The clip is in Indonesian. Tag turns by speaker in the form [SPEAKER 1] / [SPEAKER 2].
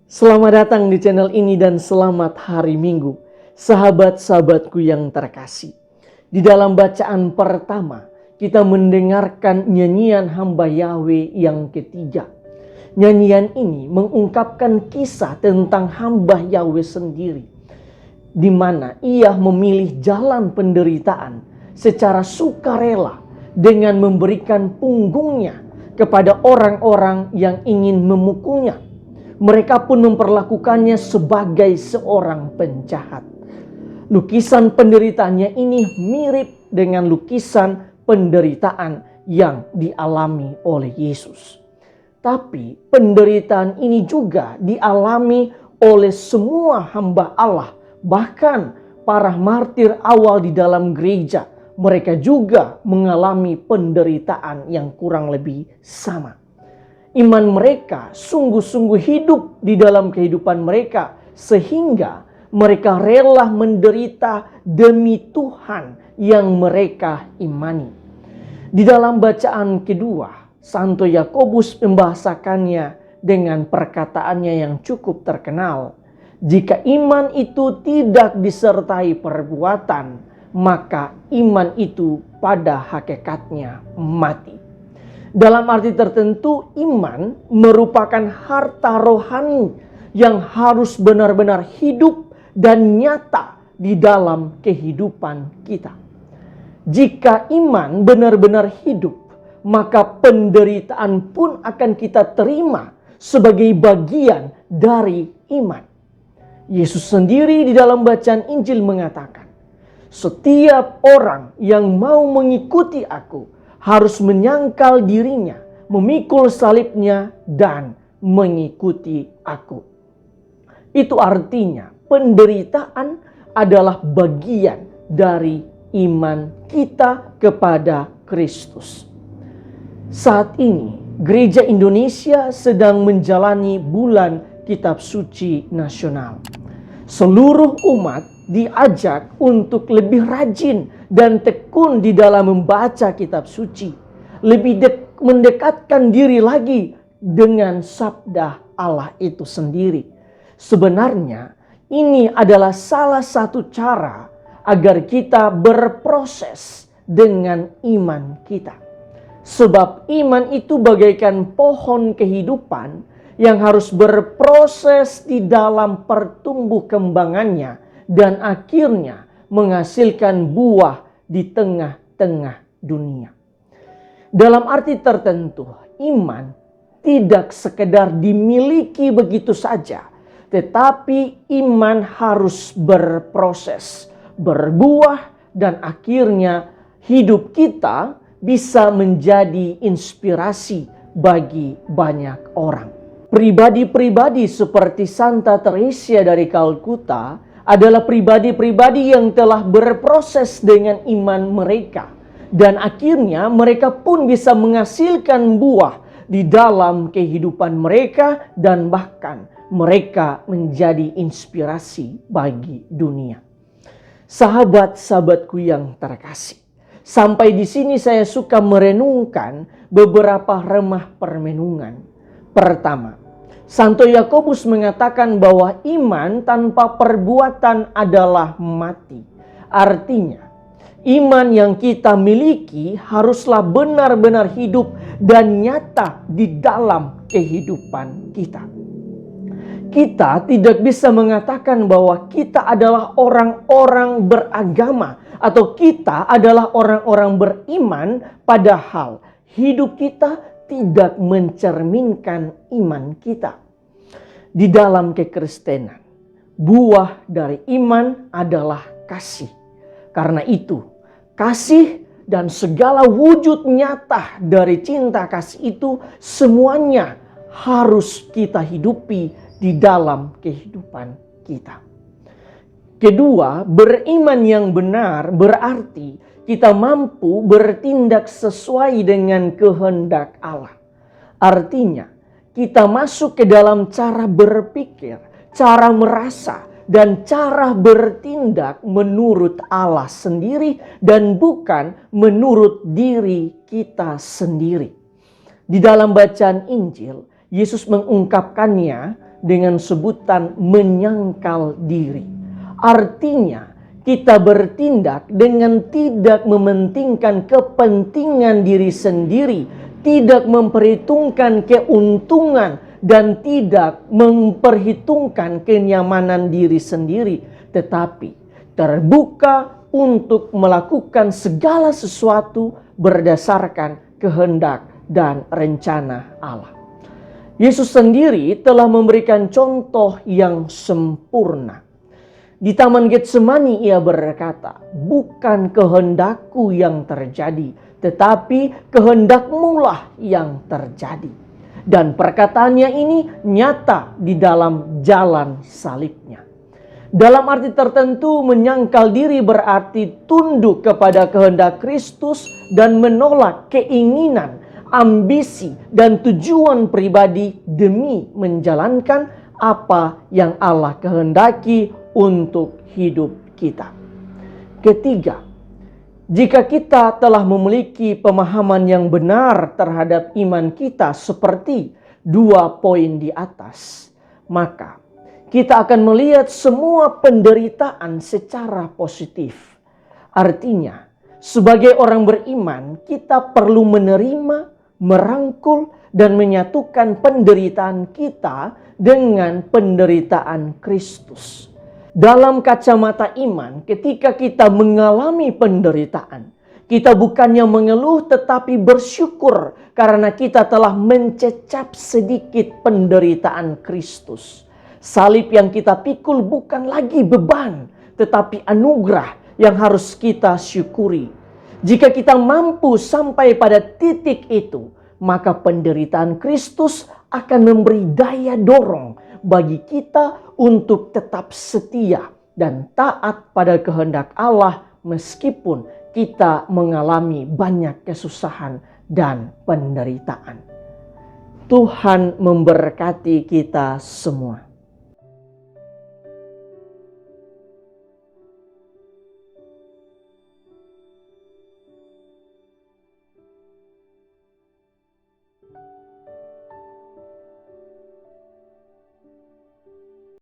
[SPEAKER 1] Selamat datang di channel ini dan selamat hari Minggu, sahabat-sahabatku yang terkasih. Di dalam bacaan pertama, kita mendengarkan nyanyian hamba Yahweh yang ketiga. Nyanyian ini mengungkapkan kisah tentang hamba Yahweh sendiri, di mana ia memilih jalan penderitaan secara sukarela dengan memberikan punggungnya kepada orang-orang yang ingin memukulnya. Mereka pun memperlakukannya sebagai seorang penjahat. Lukisan penderitaannya ini mirip dengan lukisan penderitaan yang dialami oleh Yesus. Tapi penderitaan ini juga dialami oleh semua hamba Allah. Bahkan para martir awal di dalam gereja, mereka juga mengalami penderitaan yang kurang lebih sama. Iman mereka sungguh-sungguh hidup di dalam kehidupan mereka, sehingga mereka rela menderita demi Tuhan yang mereka imani. Di dalam bacaan kedua, Santo Yakobus membahasakannya dengan perkataannya yang cukup terkenal. Jika iman itu tidak disertai perbuatan, maka iman itu pada hakikatnya mati. Dalam arti tertentu, iman merupakan harta rohani yang harus benar-benar hidup dan nyata di dalam kehidupan kita. Jika iman benar-benar hidup, maka penderitaan pun akan kita terima sebagai bagian dari iman. Yesus sendiri di dalam bacaan Injil mengatakan, "Setiap orang yang mau mengikuti aku harus menyangkal dirinya, memikul salibnya, dan mengikuti aku." Itu artinya penderitaan adalah bagian dari iman kita kepada Kristus. Saat ini, Gereja Indonesia sedang menjalani bulan Kitab Suci Nasional. Seluruh umat diajak untuk lebih rajin dan tekun di dalam membaca kitab suci. Lebih mendekatkan diri lagi dengan sabda Allah itu sendiri. Sebenarnya ini adalah salah satu cara agar kita berproses dengan iman kita. Sebab iman itu bagaikan pohon kehidupan yang harus berproses di dalam pertumbuh kembangannya dan akhirnya menghasilkan buah di tengah-tengah dunia. Dalam arti tertentu, iman tidak sekedar dimiliki begitu saja, tetapi iman harus berproses, berbuah, dan akhirnya hidup kita bisa menjadi inspirasi bagi banyak orang. Pribadi-pribadi seperti Santa Teresa dari Kalkuta adalah pribadi-pribadi yang telah berproses dengan iman mereka. Dan akhirnya mereka pun bisa menghasilkan buah di dalam kehidupan mereka dan bahkan mereka menjadi inspirasi bagi dunia. Sahabat-sahabatku yang terkasih, sampai di sini saya suka merenungkan beberapa remah permenungan. Pertama, Santo Yakobus mengatakan bahwa iman tanpa perbuatan adalah mati. Artinya, iman yang kita miliki haruslah benar-benar hidup dan nyata di dalam kehidupan kita. Kita tidak bisa mengatakan bahwa kita adalah orang-orang beragama atau kita adalah orang-orang beriman, padahal hidup kita tidak mencerminkan iman kita. Di dalam kekristenan, buah dari iman adalah kasih. Karena itu, kasih dan segala wujud nyata dari cinta kasih itu semuanya harus kita hidupi di dalam kehidupan kita. Kedua, beriman yang benar berarti kita mampu bertindak sesuai dengan kehendak Allah. Artinya, kita masuk ke dalam cara berpikir, cara merasa, dan cara bertindak menurut Allah sendiri dan bukan menurut diri kita sendiri. Di dalam bacaan Injil, Yesus mengungkapkannya dengan sebutan menyangkal diri. Artinya, kita bertindak dengan tidak mementingkan kepentingan diri sendiri, tidak memperhitungkan keuntungan, dan tidak memperhitungkan kenyamanan diri sendiri, tetapi terbuka untuk melakukan segala sesuatu berdasarkan kehendak dan rencana Allah. Yesus sendiri telah memberikan contoh yang sempurna. Di Taman Getsemani ia berkata, "Bukan kehendakku yang terjadi, tetapi kehendakmu lah yang terjadi." Dan perkataannya ini nyata di dalam jalan salibnya. Dalam arti tertentu, menyangkal diri berarti tunduk kepada kehendak Kristus dan menolak keinginan, ambisi, dan tujuan pribadi demi menjalankan apa yang Allah kehendaki untuk hidup kita. Ketiga, jika kita telah memiliki pemahaman yang benar terhadap iman kita seperti 2 poin di atas, maka kita akan melihat semua penderitaan secara positif. Artinya, sebagai orang beriman, kita perlu menerima, merangkul, dan menyatukan penderitaan kita dengan penderitaan Kristus. Dalam kacamata iman, ketika kita mengalami penderitaan, kita bukannya mengeluh tetapi bersyukur karena kita telah mencecap sedikit penderitaan Kristus. Salib yang kita pikul bukan lagi beban, tetapi anugerah yang harus kita syukuri. Jika kita mampu sampai pada titik itu, maka penderitaan Kristus akan memberi daya dorong bagi kita untuk tetap setia dan taat pada kehendak Allah meskipun kita mengalami banyak kesusahan dan penderitaan. Tuhan memberkati kita semua.